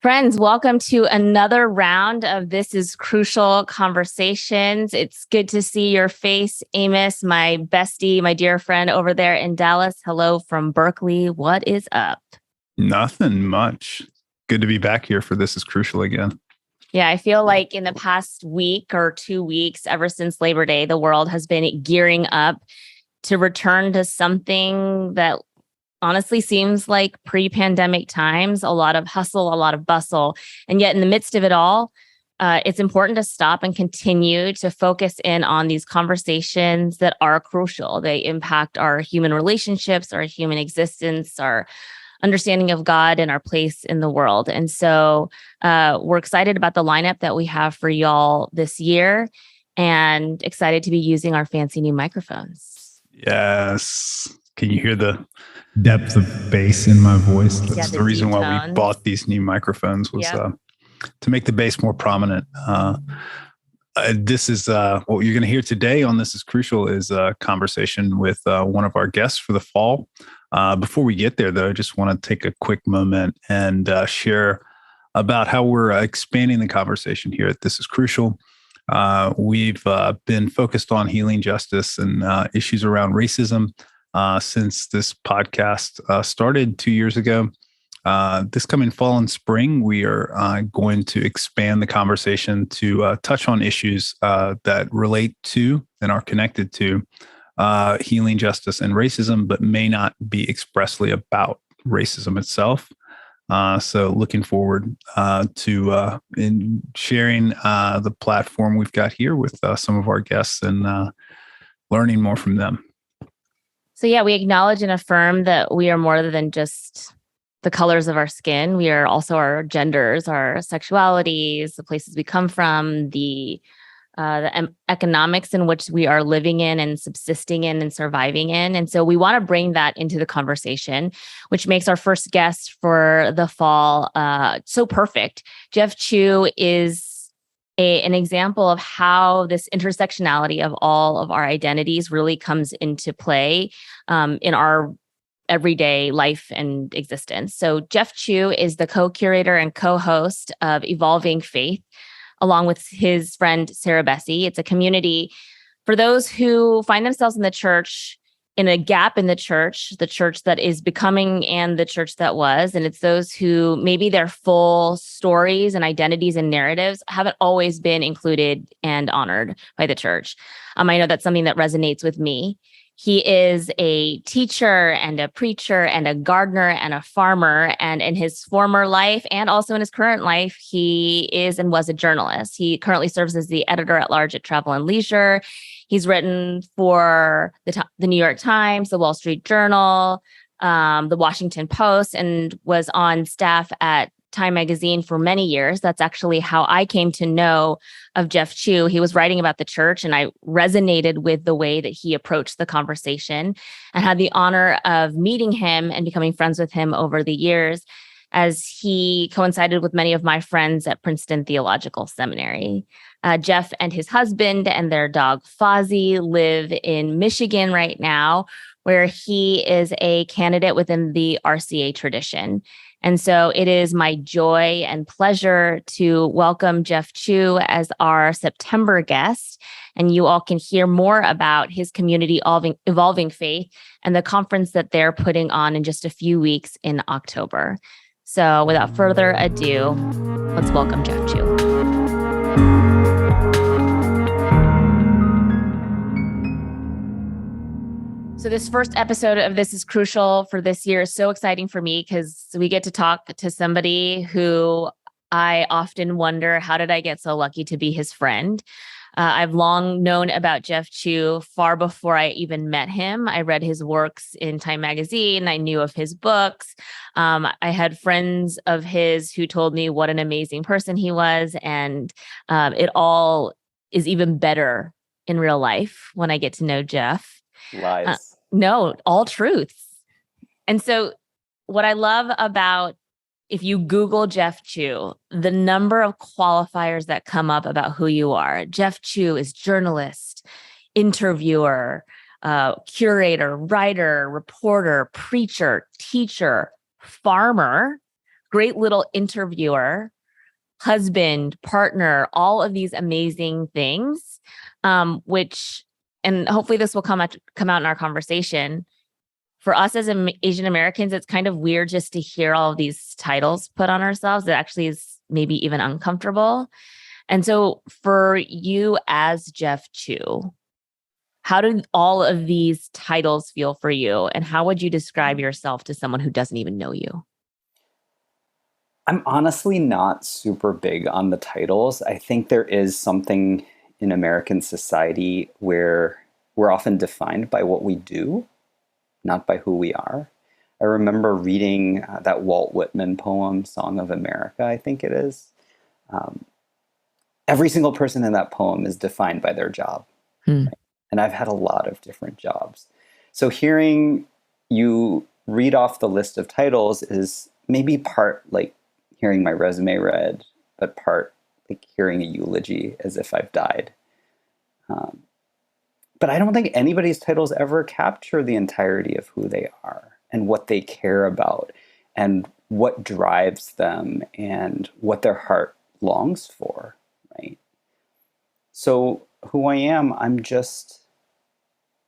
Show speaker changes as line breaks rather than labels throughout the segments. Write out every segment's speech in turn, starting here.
Friends, welcome to another round of This is Crucial Conversations. It's good to see your face, Amos, my bestie, my dear friend over there in Dallas. Hello from Berkeley. What is up?
Nothing much. Good to be back here for This is Crucial again.
Yeah, I feel like in the past week or 2 weeks, ever since Labor Day, the world has been gearing up to return to something that honestly seems like pre-pandemic times, a lot of hustle, a lot of bustle. And yet in the midst of it all, it's important to stop and continue to focus in on these conversations that are crucial. They impact our human relationships, our human existence, our understanding of God and our place in the world. And so we're excited about the lineup that we have for y'all this year and excited to be using our fancy new microphones.
Yes. Can you hear the depth of bass in my voice? That's the reason why we bought these new microphones was to make the bass more prominent. This is what you're going to hear today on This is Crucial is a conversation with one of our guests for the fall. Before we get there, though, I just want to take a quick moment and share about how we're expanding the conversation here at This is Crucial. We've been focused on healing justice and issues around racism since this podcast started 2 years ago. This coming fall and spring, we are going to expand the conversation to touch on issues that relate to and are connected to healing justice and racism, but may not be expressly about racism itself. So looking forward to in sharing the platform we've got here with some of our guests and learning more from them.
So yeah, we acknowledge and affirm that we are more than just the colors of our skin. We are also our genders, our sexualities, the places we come from, the economics in which we are living in and subsisting in and surviving in. And so we want to bring that into the conversation, which makes our first guest for the fall so perfect. Jeff Chu is an example of how this intersectionality of all of our identities really comes into play in our everyday life and existence. So Jeff Chu is the co-curator and co-host of Evolving Faith, along with his friend Sarah Bessie. It's a community for those who find themselves in the church, in a gap in the church that is becoming and the church that was. And it's those who maybe their full stories and identities and narratives haven't always been included and honored by the church. I know that's something that resonates with me. He is a teacher and a preacher and a gardener and a farmer. And in his former life and also in his current life, he is and was a journalist. He currently serves as the editor-at-large at Travel and Leisure. He's written for the New York Times, the Wall Street Journal, the Washington Post, and was on staff at Time Magazine for many years. That's actually how I came to know of Jeff Chu. He was writing about the church, and I resonated with the way that he approached the conversation and had the honor of meeting him and becoming friends with him over the years as he coincided with many of my friends at Princeton Theological Seminary. Jeff and his husband and their dog Fozzie live in Michigan right now, where he is a candidate within the RCA tradition. And so it is my joy and pleasure to welcome Jeff Chu as our September guest. And you all can hear more about his community Evolving Faith and the conference that they're putting on in just a few weeks in October. So without further ado, let's welcome Jeff Chu. So this first episode of This is Crucial for this year is so exciting for me because we get to talk to somebody who I often wonder, how did I get so lucky to be his friend? I've long known about Jeff Chu far before I even met him. I read his works in Time Magazine. I knew of his books. I had friends of his who told me what an amazing person he was. And it all is even better in real life when I get to know Jeff.
Lies.
No, all truths. And so what I love about, if you Google Jeff Chu, the number of qualifiers that come up about who you are. Jeff Chu is journalist, interviewer, curator, writer, reporter, preacher, teacher, farmer, great little interviewer, husband, partner, all of these amazing things, which, and hopefully this will come out in our conversation. For us as Asian Americans, it's kind of weird just to hear all of these titles put on ourselves. It actually is maybe even uncomfortable. And so for you as Jeff Chu, how do all of these titles feel for you? And how would you describe yourself to someone who doesn't even know you?
I'm honestly not super big on the titles. I think there is something in American society where we're often defined by what we do, not by who we are. I remember reading that Walt Whitman poem, Song of America, I think it is. Every single person in that poem is defined by their job. Right? And I've had a lot of different jobs. So hearing you read off the list of titles is maybe part like hearing my resume read, but part like hearing a eulogy as if I've died. But I don't think anybody's titles ever capture the entirety of who they are and what they care about and what drives them and what their heart longs for, right? So who I am, I'm just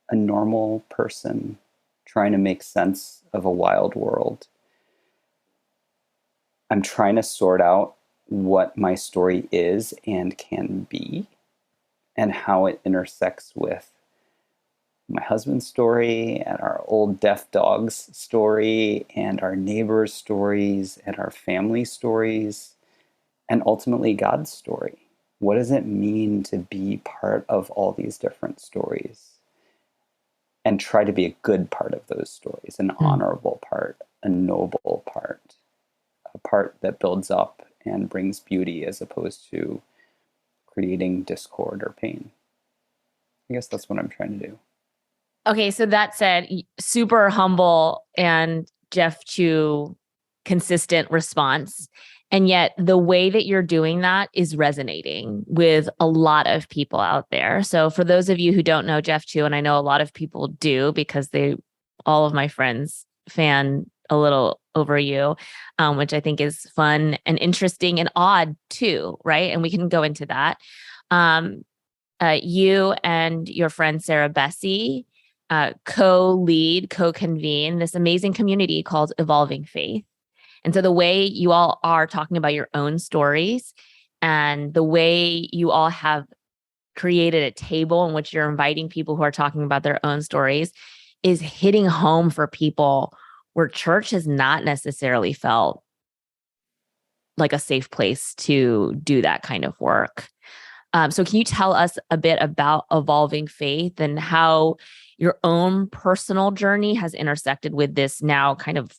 a normal person trying to make sense of a wild world. I'm trying to sort out what my story is and can be and how it intersects with my husband's story and our old deaf dog's story and our neighbors' stories and our family stories and ultimately God's story. What does it mean to be part of all these different stories and try to be a good part of those stories, an honorable part, a noble part, a part that builds up and brings beauty as opposed to creating discord or pain? I guess that's what I'm trying to do.
Okay, so that said, super humble and Jeff Chu consistent response. And yet the way that you're doing that is resonating with a lot of people out there. So for those of you who don't know Jeff Chu, and I know a lot of people do because all of my friends fan a little over you, which I think is fun and interesting and odd too, right? And we can go into that. You and your friend Sarah Bessie co-convene this amazing community called Evolving Faith. And so the way you all are talking about your own stories and the way you all have created a table in which you're inviting people who are talking about their own stories is hitting home for people where church has not necessarily felt like a safe place to do that kind of work. So can you tell us a bit about Evolving Faith and how your own personal journey has intersected with this now kind of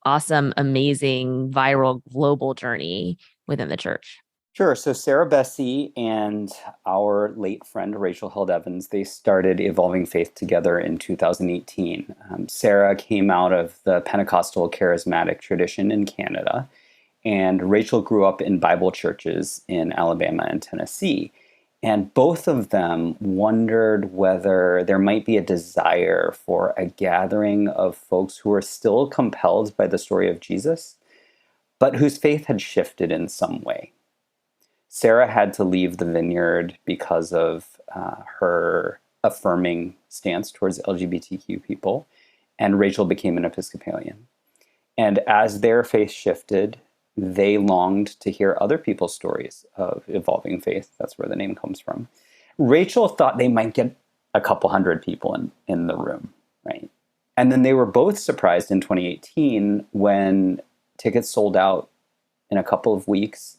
awesome, amazing, viral, global journey within the church?
Sure. So Sarah Bessie and our late friend Rachel Held Evans, they started Evolving Faith together in 2018. Sarah came out of the Pentecostal charismatic tradition in Canada, and Rachel grew up in Bible churches in Alabama and Tennessee. And both of them wondered whether there might be a desire for a gathering of folks who are still compelled by the story of Jesus, but whose faith had shifted in some way. Sarah had to leave the vineyard because of her affirming stance towards LGBTQ people, and Rachel became an Episcopalian. And as their faith shifted, they longed to hear other people's stories of evolving faith. That's where the name comes from. Rachel thought they might get a couple hundred people in the room, right? And then they were both surprised in 2018 when tickets sold out in a couple of weeks,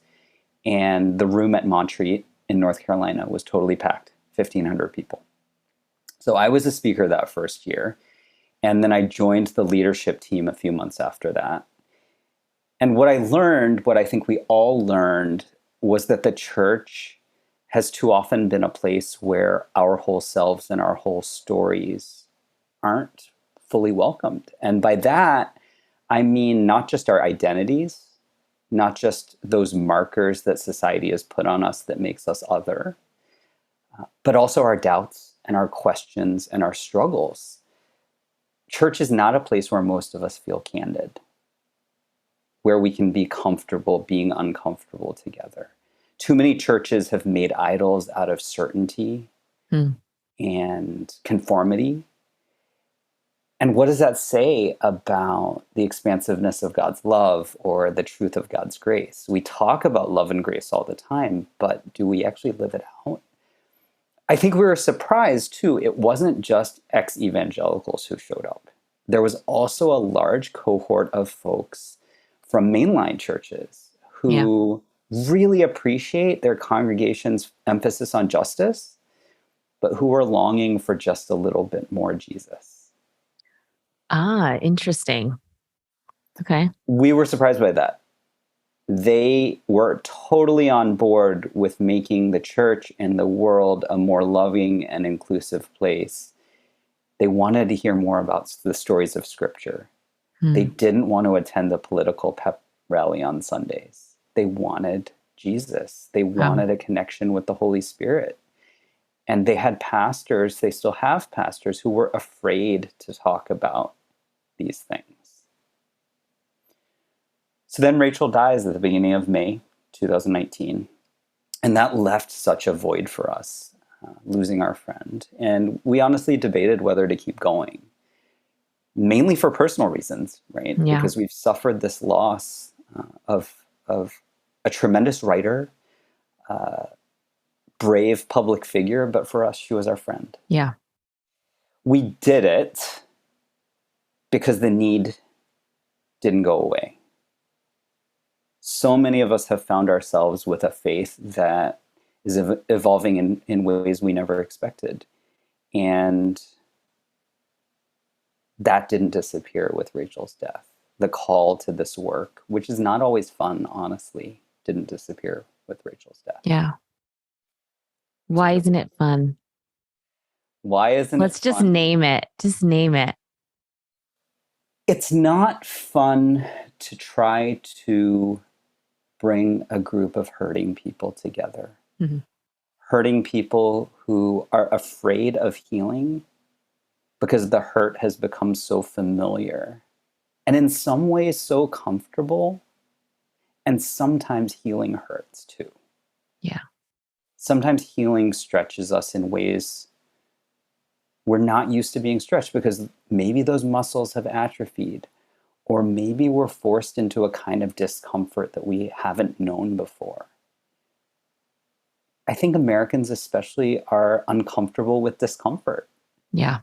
and the room at Montreat in North Carolina was totally packed, 1,500 people. So I was a speaker that first year, and then I joined the leadership team a few months after that. And what I learned, what I think we all learned, was that the church has too often been a place where our whole selves and our whole stories aren't fully welcomed. And by that, I mean not just our identities, not just those markers that society has put on us that makes us other, but also our doubts and our questions and our struggles. Church is not a place where most of us feel candid. where we can be comfortable being uncomfortable together. Too many churches have made idols out of certainty and conformity. And what does that say about the expansiveness of God's love or the truth of God's grace? We talk about love and grace all the time, but do we actually live it out? I think we were surprised, too. It wasn't just ex-evangelicals who showed up. There was also a large cohort of folks from mainline churches who really appreciate their congregation's emphasis on justice, but who are longing for just a little bit more Jesus.
Ah, interesting. Okay.
We were surprised by that. They were totally on board with making the church and the world a more loving and inclusive place. They wanted to hear more about the stories of Scripture. They didn't want to attend the political pep rally on Sundays. They wanted Jesus. They wanted a connection with the Holy Spirit. And they had pastors, they still have pastors, who were afraid to talk about these things. So then Rachel dies at the beginning of May 2019. And that left such a void for us, losing our friend. And we honestly debated whether to keep going, mainly for personal reasons, right?
Yeah.
Because we've suffered this loss of a tremendous writer, brave public figure, but for us, she was our friend.
Yeah.
We did it because the need didn't go away. So many of us have found ourselves with a faith that is evolving in ways we never expected. And that didn't disappear with Rachel's death. The call to this work, which is not always fun, honestly, didn't disappear with Rachel's death.
Yeah. Why isn't it fun?
Why isn't
Let's
it
just
fun?
name it. Just name it.
It's not fun to try to bring a group of hurting people together. Hurting people who are afraid of healing because the hurt has become so familiar and in some ways so comfortable. And sometimes healing hurts too.
Yeah.
Sometimes healing stretches us in ways we're not used to being stretched because maybe those muscles have atrophied, or maybe we're forced into a kind of discomfort that we haven't known before. I think Americans especially are uncomfortable with discomfort.
Yeah.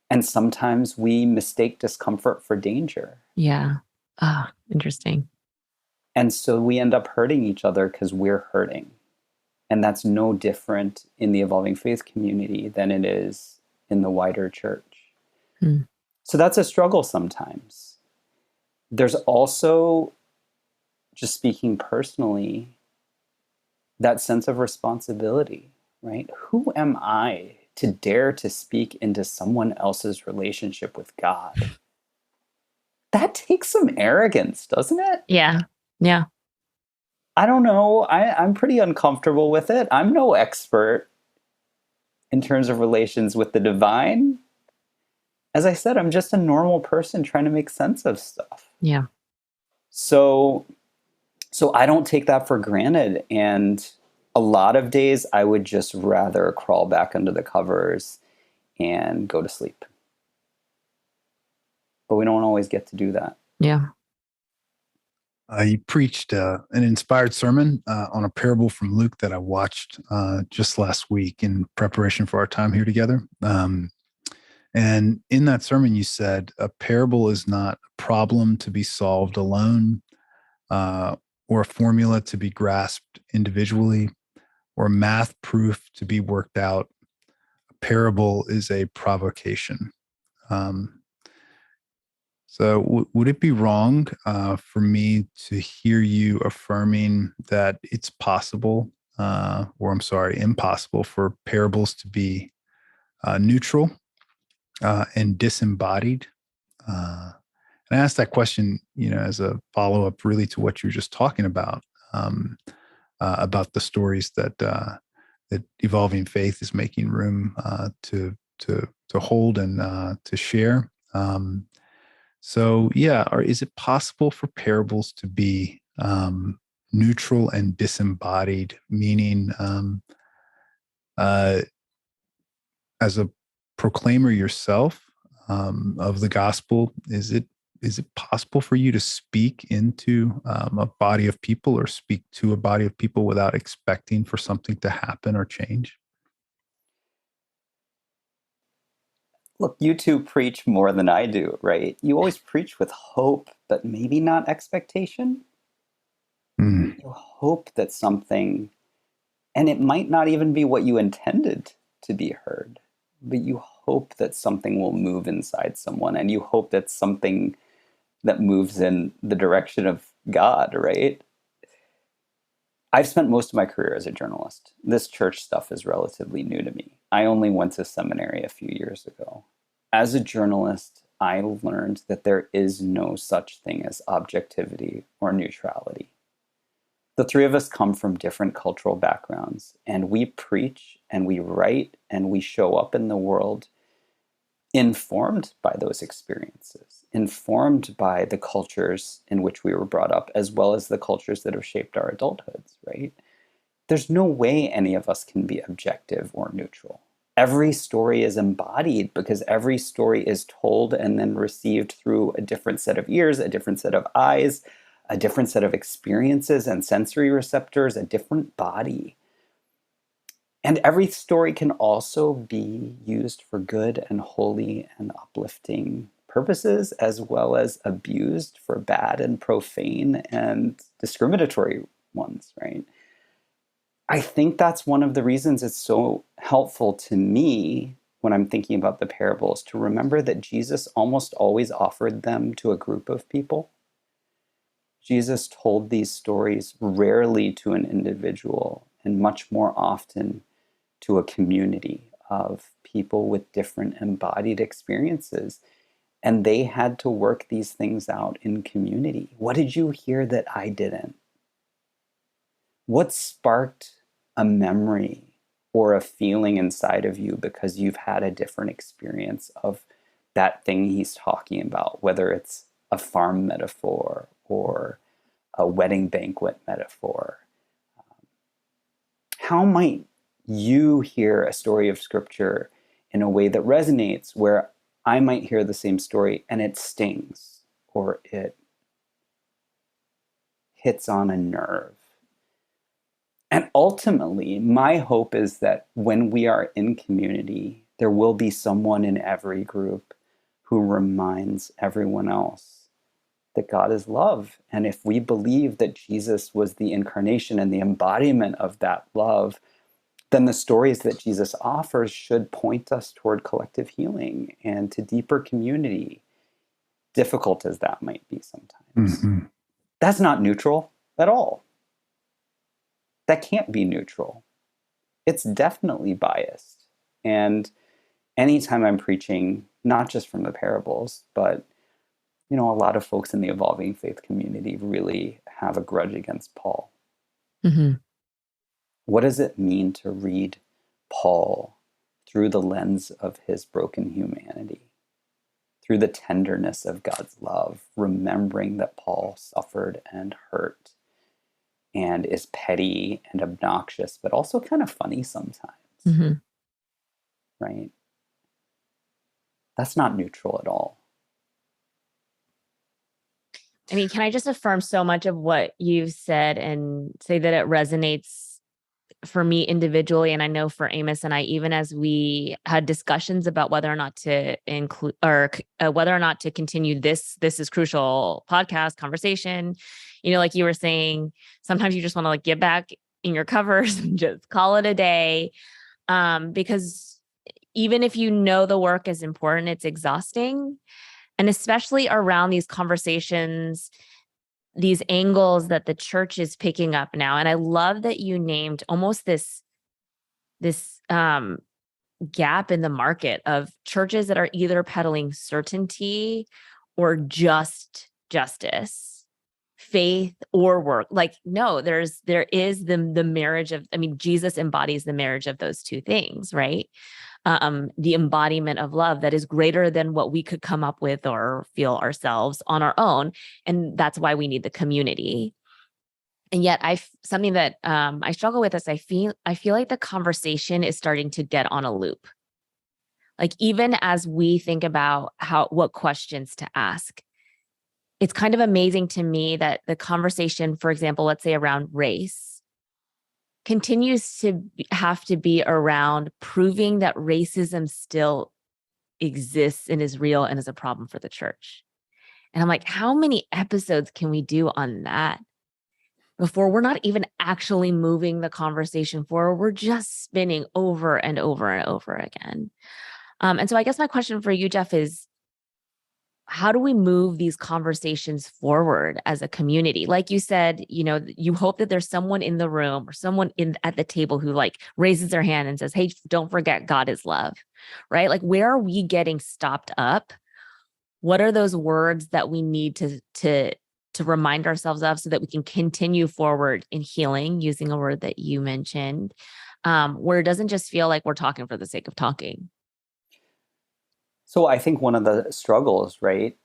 And sometimes we mistake discomfort for danger.
Yeah. Ah, interesting.
And so we end up hurting each other because we're hurting. And that's no different in the evolving faith community than it is in the wider church. So that's a struggle sometimes. There's also, just speaking personally, that sense of responsibility, right? Who am I to dare to speak into someone else's relationship with God? That takes some arrogance, doesn't it?
Yeah. Yeah.
I don't know. I'm pretty uncomfortable with it. I'm no expert in terms of relations with the divine. As I said, I'm just a normal person trying to make sense of stuff.
Yeah.
So I don't take that for granted. And a lot of days I would just rather crawl back under the covers and go to sleep. But we don't always get to do that.
Yeah.
You preached an inspired sermon on a parable from Luke that I watched just last week in preparation for our time here together. And in that sermon, you said a parable is not a problem to be solved alone, or a formula to be grasped individually, or math proof to be worked out. A parable is a provocation. So would it be wrong for me to hear you affirming that it's possible, impossible for parables to be neutral and disembodied? And I asked that question, as a follow-up really to what you were just talking about the stories that evolving faith is making room to hold and to share. So, yeah, or is it possible for parables to be neutral and disembodied, meaning uh, as a proclaimer yourself of the gospel, is it possible for you to speak into a body of people or speak to a body of people without expecting for something to happen or change?
Look, you two preach more than I do, right? You always preach with hope, but maybe not expectation.
Mm.
You hope that something, and it might not even be what you intended to be heard, but you hope that something will move inside someone, and you hope that something that moves in the direction of God, right? I've spent most of my career as a journalist. This church stuff is relatively new to me. I only went to seminary a few years ago. As a journalist, I learned that there is no such thing as objectivity or neutrality. The three of us come from different cultural backgrounds, and we preach and we write and we show up in the world informed by those experiences, informed by the cultures in which we were brought up, as well as the cultures that have shaped our adulthoods, right? There's no way any of us can be objective or neutral. Every story is embodied because every story is told and then received through a different set of ears, a different set of eyes, a different set of experiences and sensory receptors, a different body. And every story can also be used for good and holy and uplifting purposes, as well as abused for bad and profane and discriminatory ones, right? I think that's one of the reasons it's so helpful to me when I'm thinking about the parables to remember that Jesus almost always offered them to a group of people. Jesus told these stories rarely to an individual and much more often to a community of people with different embodied experiences. And they had to work these things out in community. What did you hear that I didn't? What sparked a memory or a feeling inside of you because you've had a different experience of that thing he's talking about, whether it's a farm metaphor or a wedding banquet metaphor? How might you hear a story of scripture in a way that resonates where I might hear the same story and it stings or it hits on a nerve? And ultimately, my hope is that when we are in community, there will be someone in every group who reminds everyone else that God is love. And if we believe that Jesus was the incarnation and the embodiment of that love, then the stories that Jesus offers should point us toward collective healing and to deeper community, difficult as that might be sometimes.
Mm-hmm.
That's not neutral at all. That can't be neutral. It's definitely biased. And anytime I'm preaching, not just from the parables, but a lot of folks in the evolving faith community really have a grudge against Paul.
Mm-hmm.
What does it mean to read Paul through the lens of his broken humanity, through the tenderness of God's love, remembering that Paul suffered and hurt and is petty and obnoxious, but also kind of funny sometimes,
Mm-hmm.
right? That's not neutral at all.
I mean, can I just affirm so much of what you've said and say that it resonates for me individually? And I know for Amos and I, even as we had discussions about whether or not to include or whether or not to continue this is crucial podcast conversation, like you were saying, sometimes you just want to get back in your covers and just call it a day. Because even if the work is important, it's exhausting. And especially around these conversations, these angles that the church is picking up now. And I love that you named almost this gap in the market of churches that are either peddling certainty or just justice, faith or work. No, there is the marriage of, Jesus embodies the marriage of those two things, right? the embodiment of love that is greater than what we could come up with or feel ourselves on our own. And that's why we need the community. And yet something that I struggle with is I feel like the conversation is starting to get on a loop. Like, even as we think about what questions to ask, it's kind of amazing to me that the conversation, for example, let's say around race, continues to have to be around proving that racism still exists and is real and is a problem for the church. And I'm like, how many episodes can we do on that before we're not even actually moving the conversation forward? We're just spinning over and over and over again. And so I guess my question for you, Jeff, is how do we move these conversations forward as a community? Like you said, you hope that there's someone in the room or someone at the table who like raises their hand and says, hey, don't forget God is love, right? Like, where are we getting stopped up? What are those words that we need to remind ourselves of so that we can continue forward in healing, using a word that you mentioned, where it doesn't just feel like we're talking for the sake of talking?
So I think one of the struggles, right,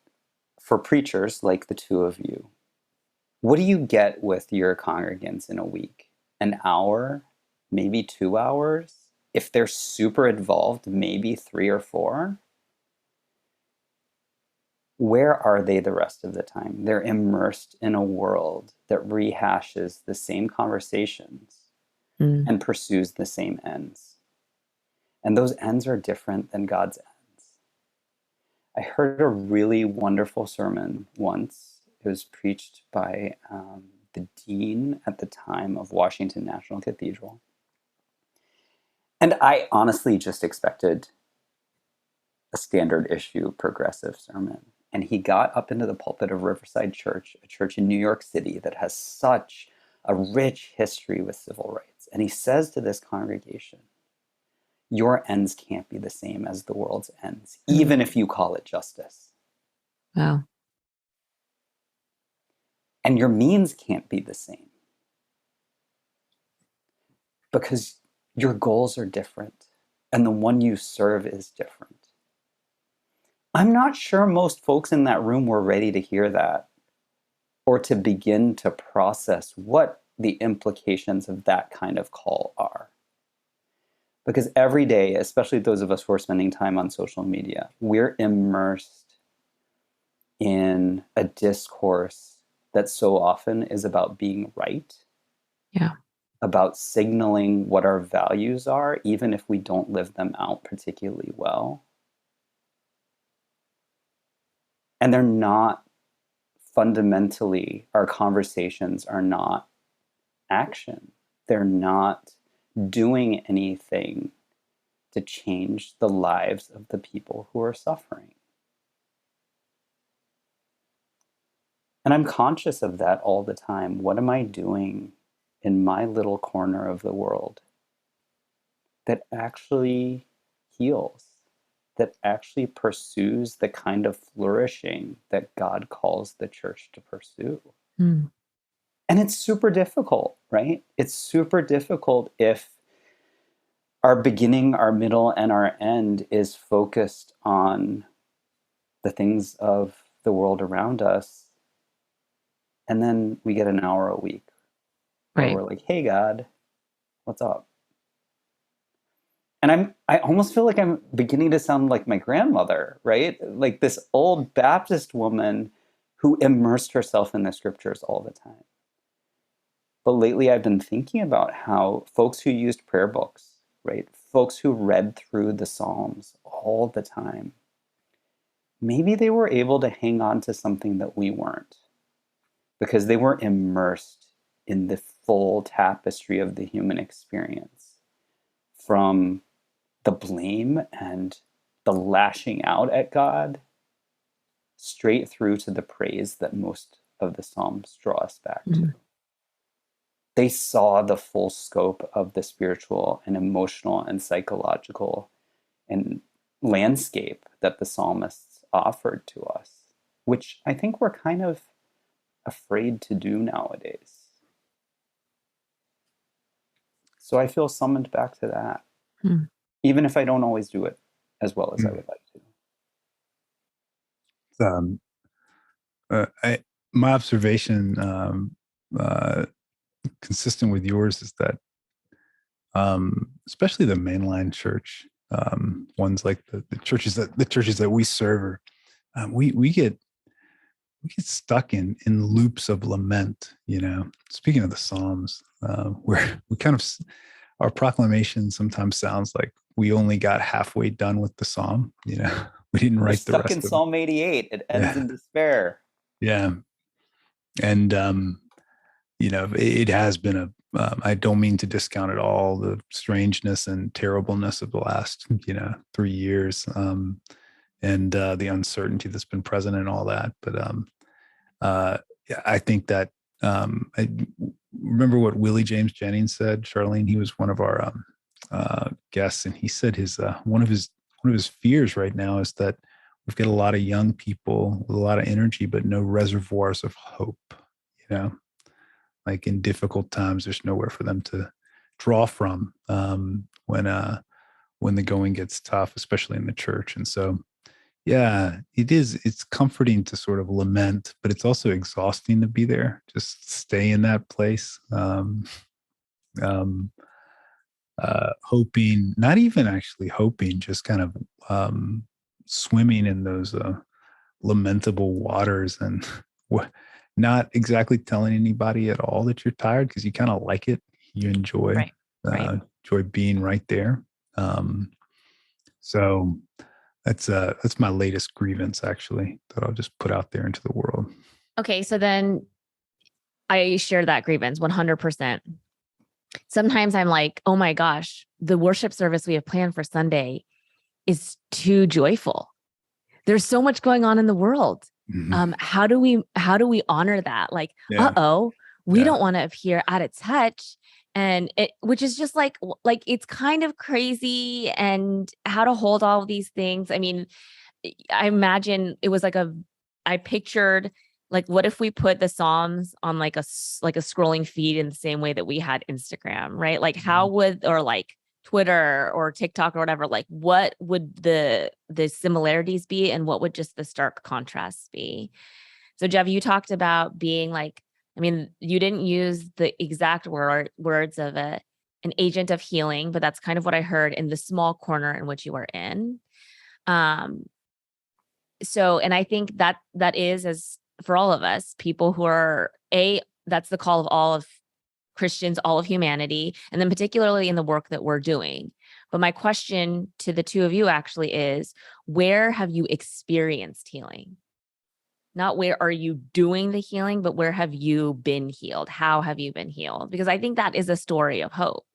for preachers like the two of you, what do you get with your congregants in a week? An hour, maybe 2 hours? If they're super involved, maybe 3 or 4? Where are they the rest of the time? They're immersed in a world that rehashes the same conversations and pursues the same ends. And those ends are different than God's ends. I heard a really wonderful sermon once. It was preached by the dean at the time of Washington National Cathedral. And I honestly just expected a standard issue progressive sermon. And he got up into the pulpit of Riverside Church, a church in New York City that has such a rich history with civil rights. And he says to this congregation, your ends can't be the same as the world's ends, even if you call it justice.
Wow.
And your means can't be the same because your goals are different and the one you serve is different. I'm not sure most folks in that room were ready to hear that or to begin to process what the implications of that kind of call are. Because every day, especially those of us who are spending time on social media, we're immersed in a discourse that so often is about being right.
Yeah.
About signaling what our values are, even if we don't live them out particularly well. And they're not fundamentally, our conversations are not action. They're not doing anything to change the lives of the people who are suffering. And I'm conscious of that all the time. What am I doing in my little corner of the world that actually heals, that actually pursues the kind of flourishing that God calls the church to pursue? And it's super difficult, right? It's super difficult if our beginning, our middle, and our end is focused on the things of the world around us. And then we get an hour a week where we're like, hey, God, what's up? And I almost feel like I'm beginning to sound like my grandmother, right? Like this old Baptist woman who immersed herself in the scriptures all the time. But lately I've been thinking about how folks who used prayer books, right? Folks who read through the Psalms all the time, maybe they were able to hang on to something that we weren't because they were immersed in the full tapestry of the human experience, from the blame and the lashing out at God straight through to the praise that most of the Psalms draw us back to. They saw the full scope of the spiritual and emotional and psychological and landscape that the psalmists offered to us, which I think we're kind of afraid to do nowadays. So I feel summoned back to that. even if I don't always do it as well as I would like to.
My observation, consistent with yours, is that especially the mainline church, ones like the churches that we serve, we get stuck in loops of lament. Speaking of the Psalms, where we kind of, our proclamation sometimes sounds like we only got halfway done with the psalm. We didn't write the rest
stuck in
of it.
Psalm 88. It ends in despair.
Yeah. And, it has been I don't mean to discount at all the strangeness and terribleness of the last, 3 years, and the uncertainty that's been present and all that. But I think that I remember what Willie James Jennings said, Charlene. He was one of our guests, and he said one of his fears right now is that we've got a lot of young people with a lot of energy, but no reservoirs of hope. Like in difficult times, there's nowhere for them to draw from when the going gets tough, especially in the church. And so, yeah, it's comforting to sort of lament, but it's also exhausting to be there. Just stay in that place. Hoping, not even actually hoping, just kind of swimming in those lamentable waters, and not exactly telling anybody at all that you're tired, because you kind of like it. You enjoy enjoy being right there. So that's my latest grievance, actually, that I'll just put out there into the world.
Okay, so then I share that grievance 100%. Sometimes I'm like, oh my gosh, the worship service we have planned for Sunday is too joyful. There's so much going on in the world. Mm-hmm. How do we honor that? Like, we don't want to appear out of touch. And which is just like it's kind of crazy, and how to hold all of these things. I mean, I imagine it was I pictured, like, what if we put the Psalms on like a scrolling feed in the same way that we had Instagram, right? Like, how would, or like Twitter or TikTok or whatever, like what would the similarities be, and what would just the stark contrasts be? So Jeff, you talked about being like, I mean, you didn't use the exact words of an agent of healing, but that's kind of what I heard in the small corner in which you are in. So, and I think that is, as for all of us, people who are that's the call of all of Christians, all of humanity, and then particularly in the work that we're doing. But my question to the two of you actually is, where have you experienced healing? Not where are you doing the healing, but where have you been healed? How have you been healed? Because I think that is a story of hope.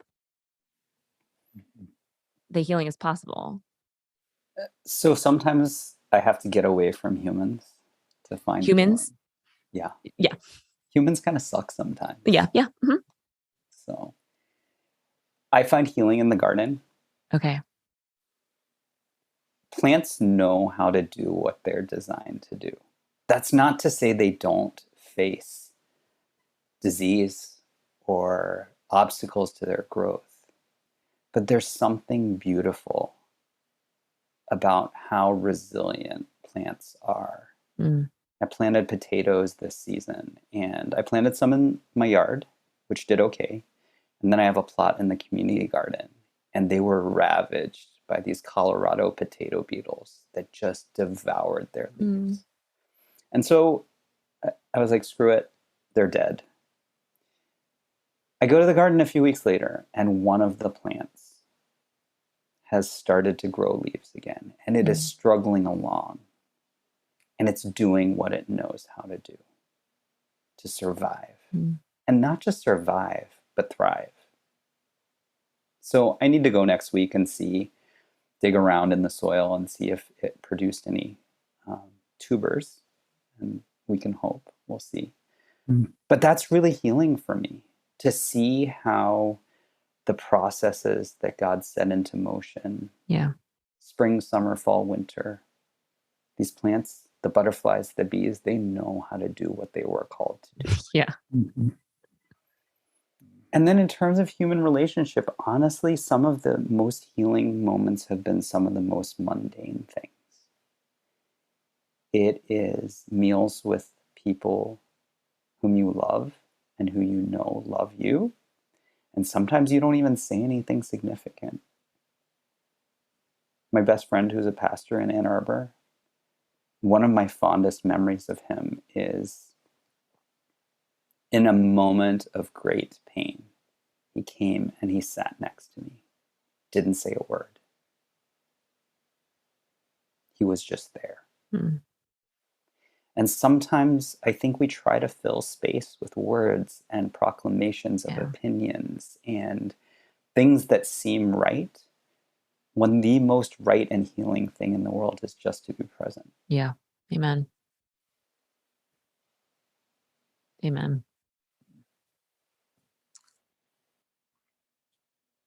The healing is possible.
So sometimes I have to get away from humans to find
humans.
Healing.
Yeah.
Humans kind of suck sometimes.
Yeah. Mm-hmm.
So I find healing in the garden.
Okay.
Plants know how to do what they're designed to do. That's not to say they don't face disease or obstacles to their growth, but there's something beautiful about how resilient plants are. I planted potatoes this season, and I planted some in my yard, which did okay. And then I have a plot in the community garden, and they were ravaged by these Colorado potato beetles that just devoured their leaves. And so I was like, screw it, they're dead. I go to the garden a few weeks later, and one of the plants has started to grow leaves again, and it is struggling along, and it's doing what it knows how to do, to survive. And not just survive, but thrive. So I need to go next week and dig around in the soil and see if it produced any tubers, and we can hope. We'll see. But that's really healing for me, to see how the processes that God set into motion, spring, summer, fall, winter, these plants, the butterflies, the bees, they know how to do what they were called to do.
Yeah.
And then in terms of human relationship, honestly, some of the most healing moments have been some of the most mundane things. It is meals with people whom you love and who you know love you. And sometimes you don't even say anything significant. My best friend, who's a pastor in Ann Arbor, one of my fondest memories of him is in a moment of great pain. He came and he sat next to me, didn't say a word. He was just there.
Hmm.
And sometimes I think we try to fill space with words and proclamations of opinions and things that seem right, when the most right and healing thing in the world is just to be present.
Yeah. Amen. Amen.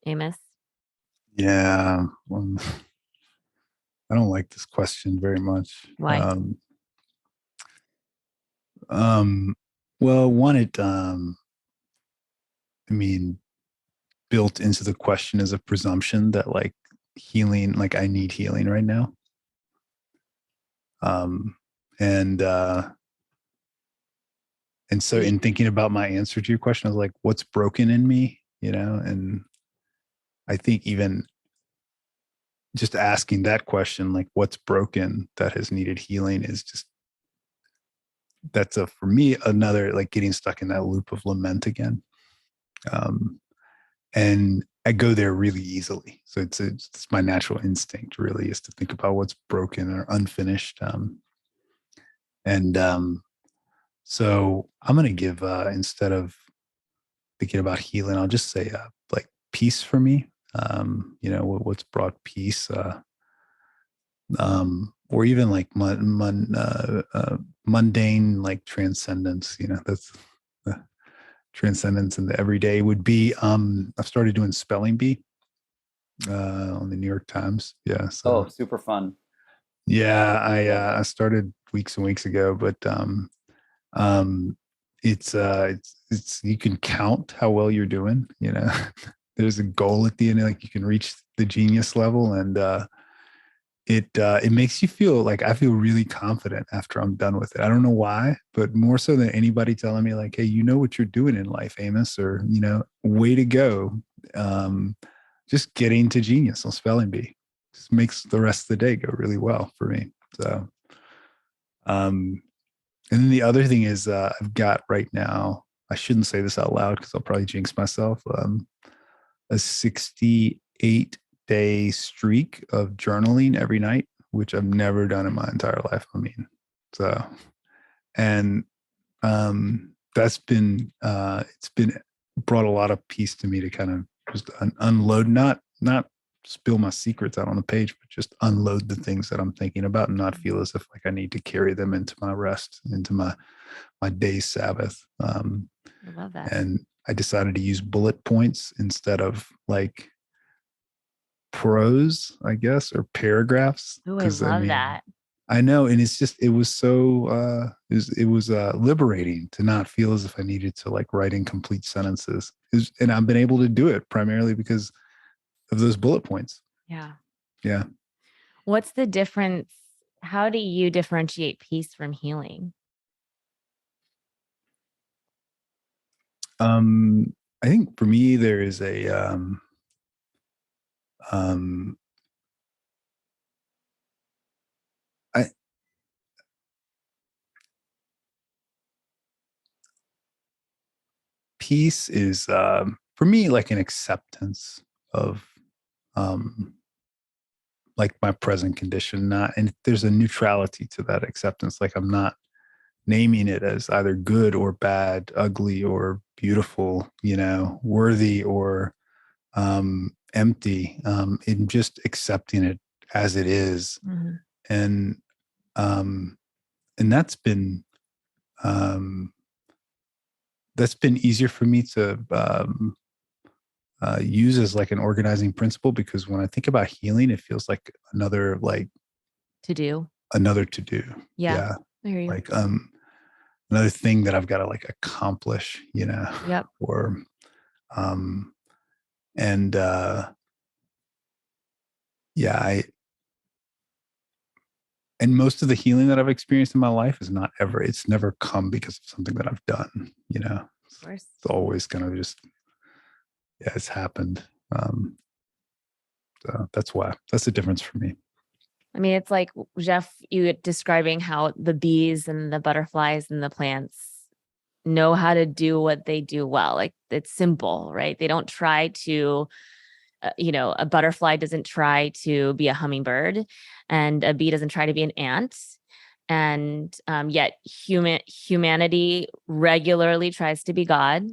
Amos?
Yeah. I don't like this question very much.
Why?
Well, one, I mean, built into the question is a presumption that like healing, like I need healing right now. And so in thinking about my answer to your question, I was like, what's broken in me, and I think even just asking that question, like what's broken that has needed healing, is just, that's for me, another like getting stuck in that loop of lament again. And I go there really easily. So it's my natural instinct really is to think about what's broken or unfinished. So I'm going to give, instead of thinking about healing, I'll just say like peace for me. What's brought peace, or even like mundane, like transcendence. That's transcendence in the everyday would be. I've started doing spelling bee on the New York Times. Yeah. So
super fun.
yeah, I started weeks and weeks ago, but it's you can count how well you're doing. There's a goal at the end, like you can reach the genius level, and it makes you feel like, I feel really confident after I'm done with it. I don't know why, but more so than anybody telling me like, hey, you know what you're doing in life, Amos, or way to go. Just getting to genius on spelling bee just makes the rest of the day go really well for me. So and then the other thing is, I've got right now, I shouldn't say this out loud because I'll probably jinx myself, a 68-day streak of journaling every night, which I've never done in my entire life. So, and that's been, it's been brought a lot of peace to me to kind of just unload, not spill my secrets out on the page, but just unload the things that I'm thinking about and not feel as if like I need to carry them into my rest, into my day's Sabbath.
I love that.
And I decided to use bullet points instead of like prose, I guess, or paragraphs.
Oh, I love that.
I know. And it's just, it was so, it was liberating to not feel as if I needed to like write incomplete sentences. And I've been able to do it primarily because of those bullet points.
Yeah.
Yeah.
What's the difference? How do you differentiate peace from healing?
I think for me, there is peace is, for me, like an acceptance of, like my present condition, and there's a neutrality to that acceptance. Like I'm not naming it as either good or bad, ugly or beautiful, worthy or empty. In just accepting it as it is.
Mm-hmm.
And that's been, easier for me to use as like an organizing principle, because when I think about healing, it feels like another
to do.
Yeah.
I hear you.
Like another thing that I've got to like accomplish,
Yep.
or And yeah, and most of the healing that I've experienced in my life it's never come because of something that I've done,
Of course.
It's always kind of just, yeah, it's happened. So that's the difference for me.
I mean, it's like, Jeff, you describing how the bees and the butterflies and the plants know how to do what they do well. Like, it's simple, right? They don't try to, a butterfly doesn't try to be a hummingbird, and a bee doesn't try to be an ant. And yet humanity regularly tries to be God,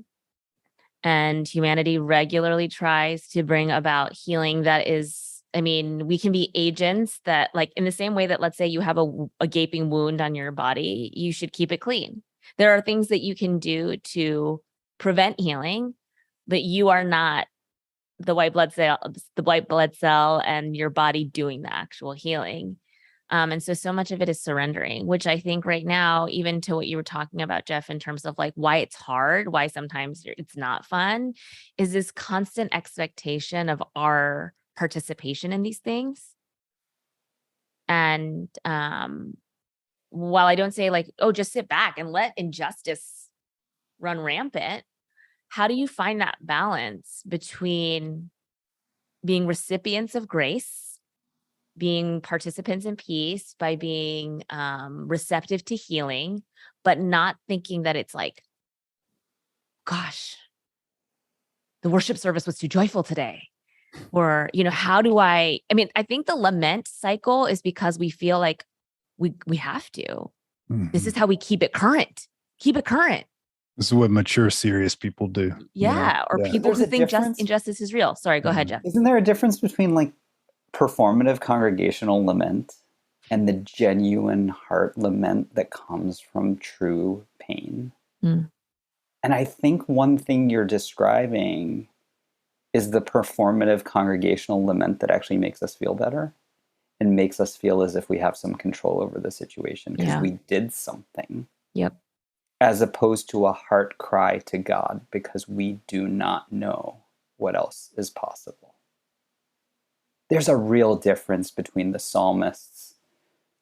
and humanity regularly tries to bring about healing that is, I mean, we can be agents that, like, in the same way that, let's say you have a gaping wound on your body, you should keep it clean. There are things that you can do to prevent healing, but you are not the white blood cell and your body doing the actual healing. And so much of it is surrendering, which I think right now, even to what you were talking about, Jeff, in terms of like why it's hard, why sometimes it's not fun, is this constant expectation of our participation in these things. And while I don't say like, oh, just sit back and let injustice run rampant, how do you find that balance between being recipients of grace, being participants in peace, by being receptive to healing, but not thinking that it's like, gosh, the worship service was too joyful today? Or, how do I mean, I think the lament cycle is because we feel like we have to.
Mm-hmm.
This is how we keep it current.
This is what mature, serious people do.
Yeah. Or people who think injustice is real. Sorry, go ahead, Jeff.
Isn't there a difference between like performative congregational lament and the genuine heart lament that comes from true pain?
Mm.
And I think one thing you're describing is the performative congregational lament that actually makes us feel better and makes us feel as if we have some control over the situation because we did something.
Yep.
As opposed to a heart cry to God because we do not know what else is possible. There's a real difference between the psalmist's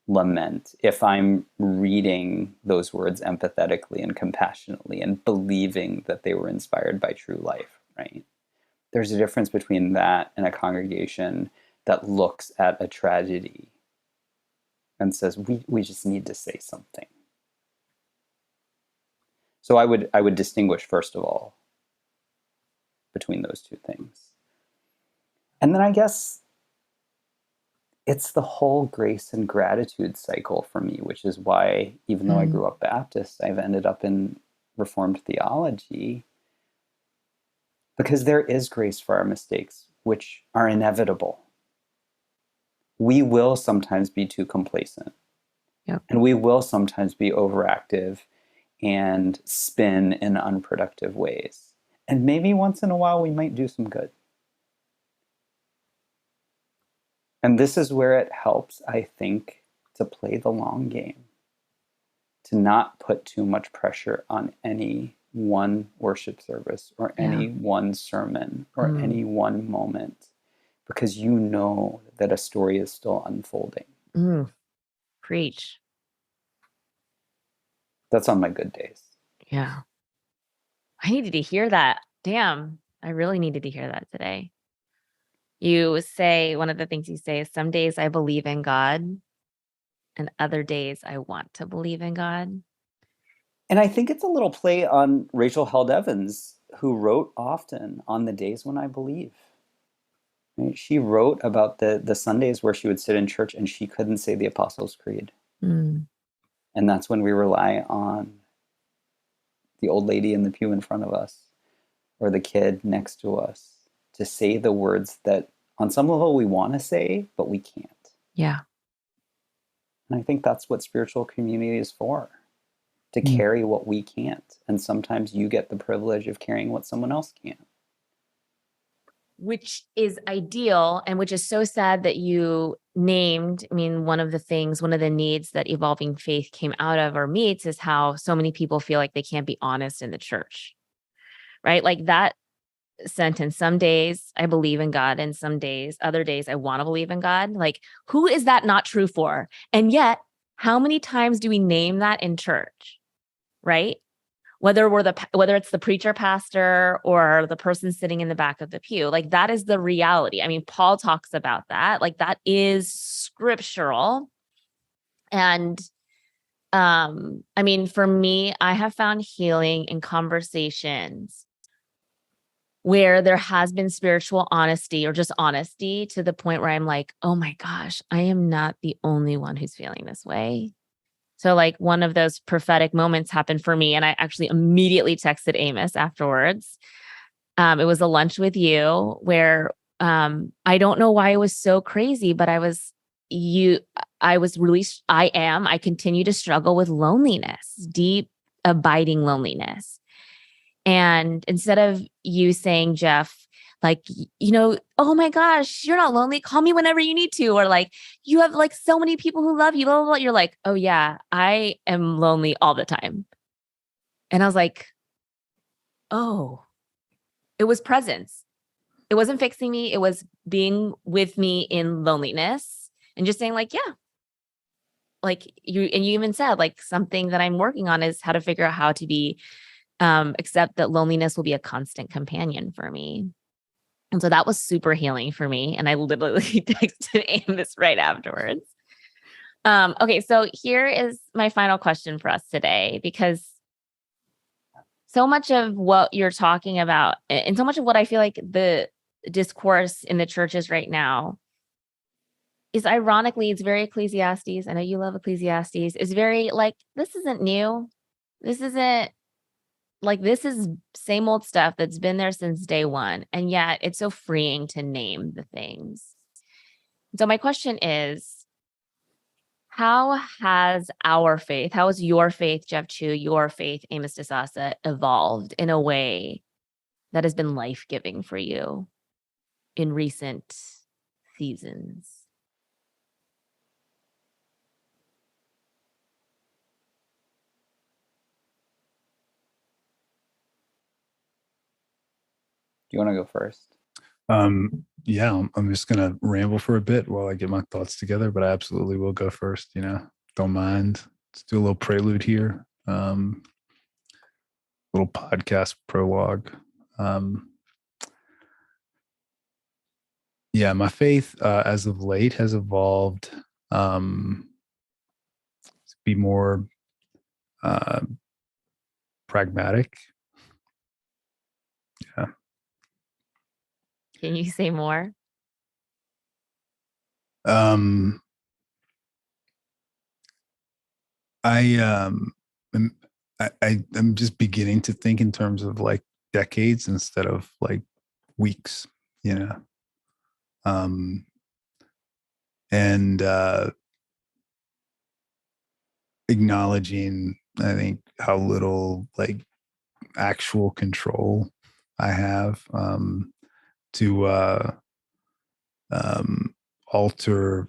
lament, if I'm reading those words empathetically and compassionately and believing that they were inspired by true life, right? There's a difference between that and a congregation that looks at a tragedy and says, we just need to say something. So I would distinguish, first of all, between those two things. And then I guess it's the whole grace and gratitude cycle for me, which is why, even though I grew up Baptist, I've ended up in Reformed theology, because there is grace for our mistakes, which are inevitable. We will sometimes be too complacent.
Yep.
And we will sometimes be overactive and spin in unproductive ways. And maybe once in a while we might do some good. And this is where it helps, I think, to play the long game, to not put too much pressure on any one worship service or any one sermon or any one moment, because you know that a story is still unfolding.
Preach.
That's on my good days.
Yeah. I needed to hear that. Damn. I really needed to hear that today. You say, one of the things you say is, some days I believe in God and other days I want to believe in God.
And I think it's a little play on Rachel Held Evans, who wrote often on the days when I believe. Right? She wrote about the Sundays where she would sit in church and she couldn't say the Apostles' Creed. And that's when we rely on the old lady in the pew in front of us or the kid next to us to say the words that on some level we want to say, but we can't.
Yeah.
And I think that's what spiritual community is for, to carry what we can't. And sometimes you get the privilege of carrying what someone else can't.
Which is ideal, and which is so sad that you named, I mean, one of the needs that evolving faith came out of or meets is how so many people feel like they can't be honest in the church, right? Like that sentence. Some days I believe in God, and other days I want to believe in God. Like, who is that not true for? And yet, how many times do we name that in church? Right? Whether it's the preacher, pastor, or the person sitting in the back of the pew, like, that is the reality. I mean, Paul talks about that. Like, that is scriptural. And I mean, for me, I have found healing in conversations where there has been spiritual honesty, or just honesty, to the point where I'm like, oh my gosh, I am not the only one who's feeling this way. So, like, one of those prophetic moments happened for me, and I actually immediately texted Amos afterwards. It was a lunch with you where I don't know why it was so crazy, but I continue to struggle with loneliness, deep, abiding loneliness. And instead of you saying, Jeff, like, oh my gosh, you're not lonely, call me whenever you need to, or like, you have like so many people who love you, blah, blah, blah. You're like, oh yeah, I am lonely all the time. And I was like, oh, it was presence. It wasn't fixing me. It was being with me in loneliness and just saying, like, yeah, like you even said, like, something that I'm working on is how to figure out how to be accept that loneliness will be a constant companion for me. And so that was super healing for me. And I literally texted Amos right afterwards. Okay, so here is my final question for us today, because so much of what you're talking about, and so much of what I feel like the discourse in the churches right now is, ironically, it's very Ecclesiastes. I know you love Ecclesiastes. It's very like, this isn't new. This isn't like, this is same old stuff that's been there since day one. And yet it's so freeing to name the things. So my question is, how has your faith, Jeff Chu, your faith, Amos DeSasa, evolved in a way that has been life-giving for you in recent seasons?
Do you want to go first?
Yeah, I'm just gonna ramble for a bit while I get my thoughts together, but I absolutely will go first. Don't mind. Let's do a little prelude here. Little podcast prologue. Yeah, my faith as of late has evolved to be more pragmatic. Yeah.
Can you say more?
I'm just beginning to think in terms of like decades instead of like weeks, and acknowledging, I think, how little like actual control I have to alter,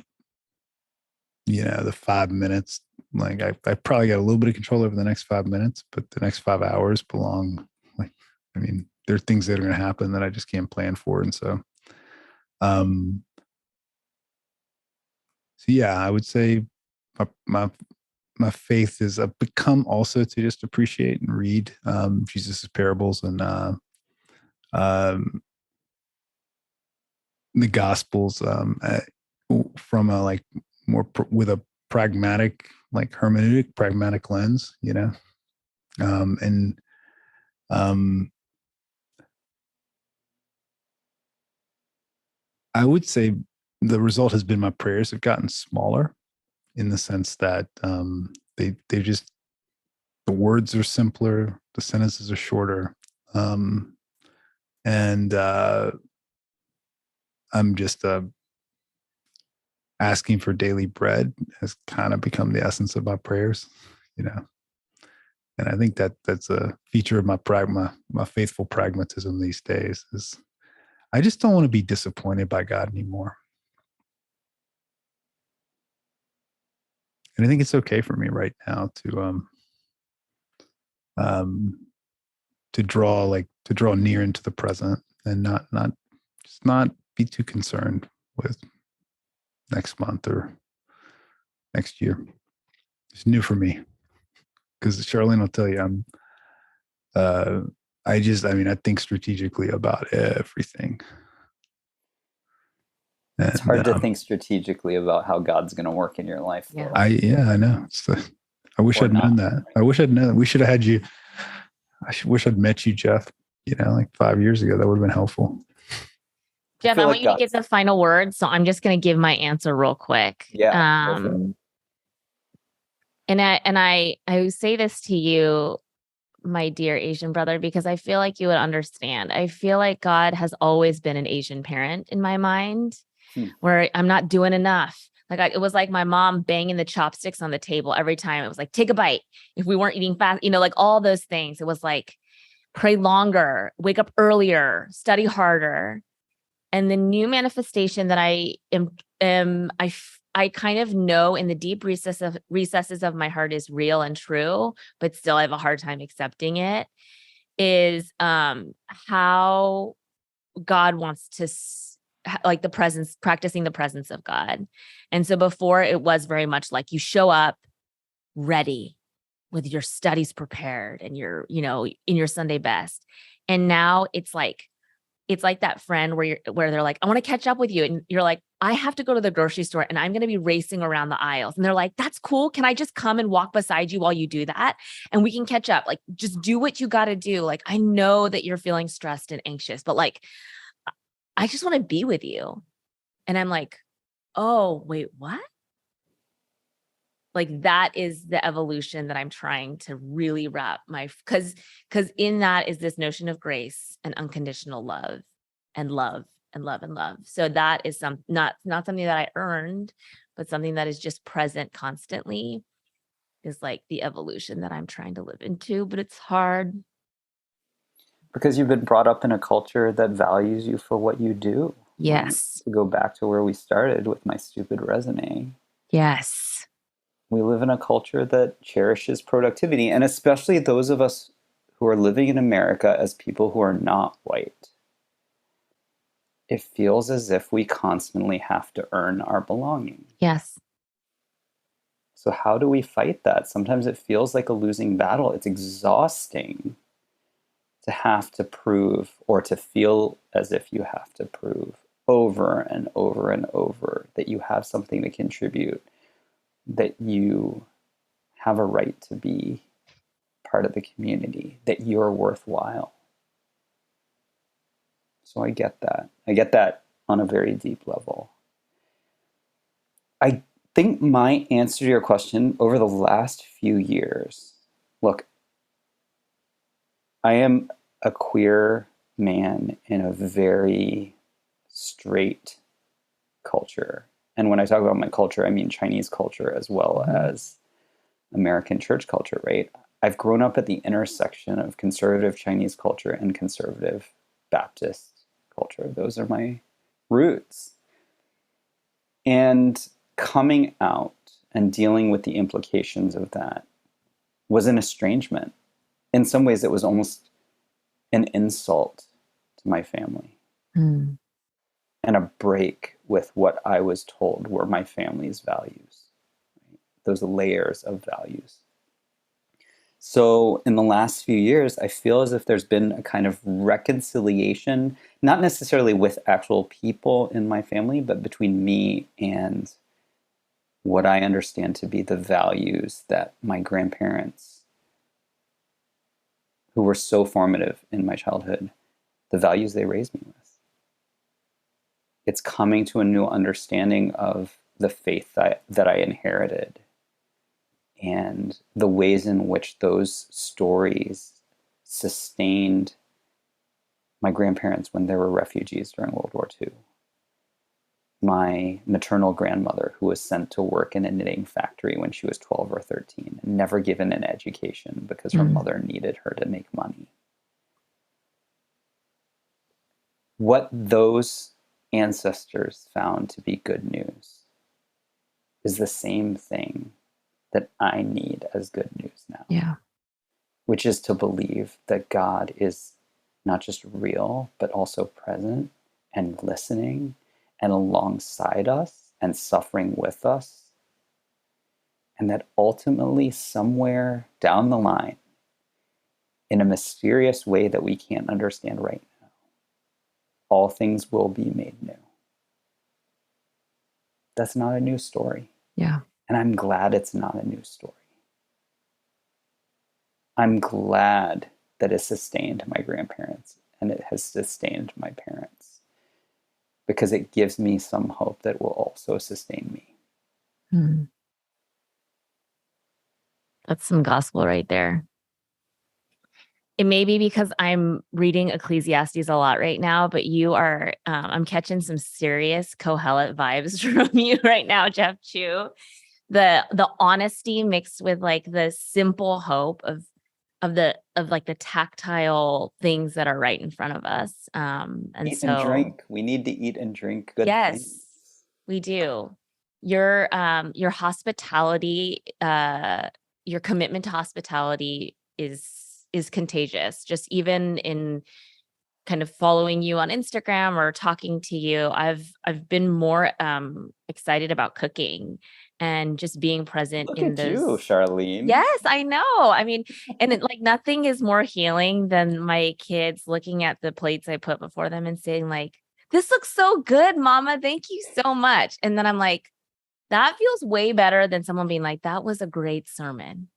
the 5 minutes. Like, I probably got a little bit of control over the next 5 minutes, but the next 5 hours belong, like, I mean, there are things that are going to happen that I just can't plan for. And so yeah, I would say my faith is, I've become also to just appreciate and read Jesus's parables and the Gospels from a like more with a pragmatic, like hermeneutic, pragmatic lens, and I would say the result has been my prayers have gotten smaller, in the sense that they just, the words are simpler, the sentences are shorter, and I'm just asking for daily bread has kind of become the essence of my prayers, and I think that that's a feature of my faithful pragmatism these days. Is I just don't want to be disappointed by God anymore. And I think it's okay for me right now to draw near into the present and not be too concerned with next month or next year. It's new for me because Charlene will tell you I think strategically about everything.
It's hard to think strategically about how God's going to work in your life.
Yeah.
I know. I wish I'd known that. I wish I'd known. We should have had you. Wish I'd met you, Jeff. Like 5 years ago. That would have been helpful.
Jeff, I want you to give the final word, so I'm just going to give my answer real quick.
Yeah.
And I say this to you, my dear Asian brother, because I feel like you would understand. I feel like God has always been an Asian parent in my mind, where I'm not doing enough. It was like my mom banging the chopsticks on the table every time. It was like, take a bite. If we weren't eating fast, like all those things. It was like, pray longer, wake up earlier, study harder. And the new manifestation that I kind of know in the deep recesses of my heart is real and true, but still I have a hard time accepting it, is how God wants to practicing the presence of God. And so before, it was very much like you show up ready with your studies prepared and you're, in your Sunday best. And now it's like that friend where they're like, I want to catch up with you. And you're like, I have to go to the grocery store and I'm going to be racing around the aisles. And they're like, that's cool. Can I just come and walk beside you while you do that? And we can catch up. Just do what you got to do. I know that you're feeling stressed and anxious, but I just want to be with you. And I'm like, oh, wait, what? That is the evolution that I'm trying to really wrap because in that is this notion of grace and unconditional love and love and love and love. So that is not something that I earned, but something that is just present constantly, is the evolution that I'm trying to live into, but it's hard.
Because you've been brought up in a culture that values you for what you do.
Yes.
To go back to where we started with my stupid resume.
Yes.
We live in a culture that cherishes productivity, and especially those of us who are living in America as people who are not white. It feels as if we constantly have to earn our belonging.
Yes.
So how do we fight that? Sometimes it feels like a losing battle. It's exhausting to have to prove, or to feel as if you have to prove over and over and over that you have something to contribute, that you have a right to be part of the community, that you're worthwhile. So I get that. I get that on a very deep level. I think my answer to your question over the last few years, look, I am a queer man in a very straight culture. And when I talk about my culture, I mean Chinese culture as well as American church culture, right? I've grown up at the intersection of conservative Chinese culture and conservative Baptist culture. Those are my roots. And coming out and dealing with the implications of that was an estrangement. In some ways, it was almost an insult to my family. And a break with what I was told were my family's values, right? Those layers of values. So in the last few years, I feel as if there's been a kind of reconciliation, not necessarily with actual people in my family, but between me and what I understand to be the values that my grandparents, who were so formative in my childhood, the values they raised me with. It's coming to a new understanding of the faith that I inherited and the ways in which those stories sustained my grandparents when they were refugees during World War II. My maternal grandmother, who was sent to work in a knitting factory when she was 12 or 13 and never given an education because her mother needed her to make money. What those ancestors found to be good news is the same thing that I need as good news now.
Yeah.
Which is to believe that God is not just real, but also present and listening and alongside us and suffering with us. And that ultimately, somewhere down the line, in a mysterious way that we can't understand right now, all things will be made new. That's not a new story.
Yeah.
And I'm glad it's not a new story. I'm glad that it sustained my grandparents and it has sustained my parents, because it gives me some hope that will also sustain me.
Hmm. That's some gospel right there. It may be because I'm reading Ecclesiastes a lot right now, but you are, I'm catching some serious Kohelet vibes from you right now, Jeff Chu. The honesty mixed with like the simple hope of like the tactile things that are right in front of us. And
eat and drink. We need to eat and drink good things.
Yes, we do. Your hospitality, your commitment to hospitality is contagious. Just even in kind of following you on Instagram or talking to you, I've been more excited about cooking and just being present
Look
in
at
those.
you, Charlene.
Yes, I know. I mean, and like nothing is more healing than my kids looking at the plates I put before them and saying like, "This looks so good, Mama. Thank you so much." And then I'm like, that feels way better than someone being like, "That was a great sermon."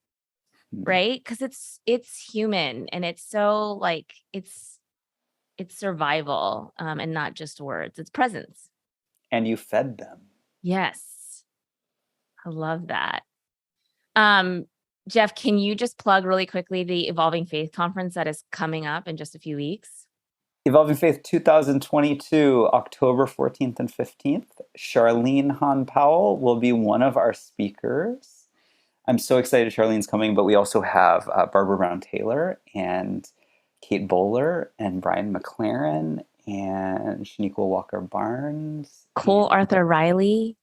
Right? Because it's human and it's so like it's survival, and not just words. It's presence.
And you fed them.
Yes. I love that. Jeff, can you just plug really quickly the Evolving Faith Conference that is coming up in just a few weeks?
Evolving Faith 2022, October 14th and 15th. Charlene Hahn Powell will be one of our speakers. I'm so excited Charlene's coming, but we also have Barbara Brown Taylor and Kate Bowler and Brian McLaren and Shaniqua Walker Barnes.
Cole Arthur Riley.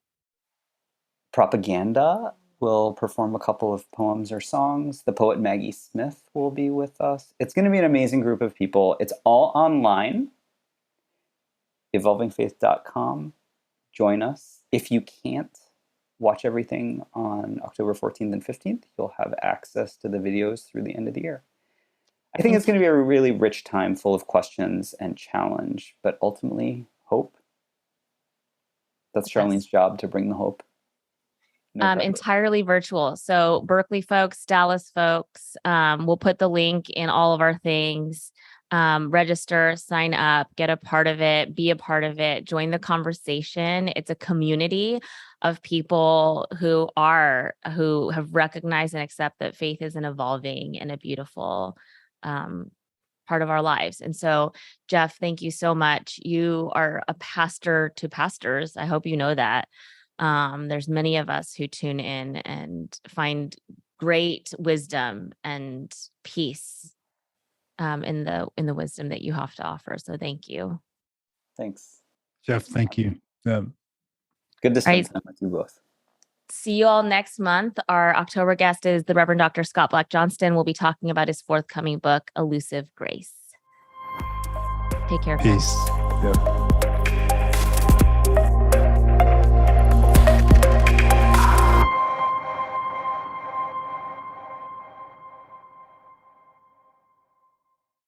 Propaganda will perform a couple of poems or songs. The poet Maggie Smith will be with us. It's going to be an amazing group of people. It's all online. evolvingfaith.com. Join us. If you can't watch everything on October 14th and 15th, you'll have access to the videos through the end of the year. I think it's going to be a really rich time full of questions and challenge, but ultimately hope. That's Charlene's job, to bring the hope.
Entirely virtual. So Berkeley folks, Dallas folks, we'll put the link in all of our things. Register, sign up, get a part of it, be a part of it, join the conversation. It's a community of people who have recognized and accept that faith is an evolving and a beautiful part of our lives. And so, Jeff, thank you so much. You are a pastor to pastors. I hope you know that. There's many of us who tune in and find great wisdom and peace in the wisdom that you have to offer. So thank you.
Thanks,
Jeff. Thank you.
Good to spend time with you both.
See you all next month. Our October guest is the Reverend Dr. Scott Black Johnston. We'll be talking about his forthcoming book, Elusive Grace. Take care.
Peace. Yep.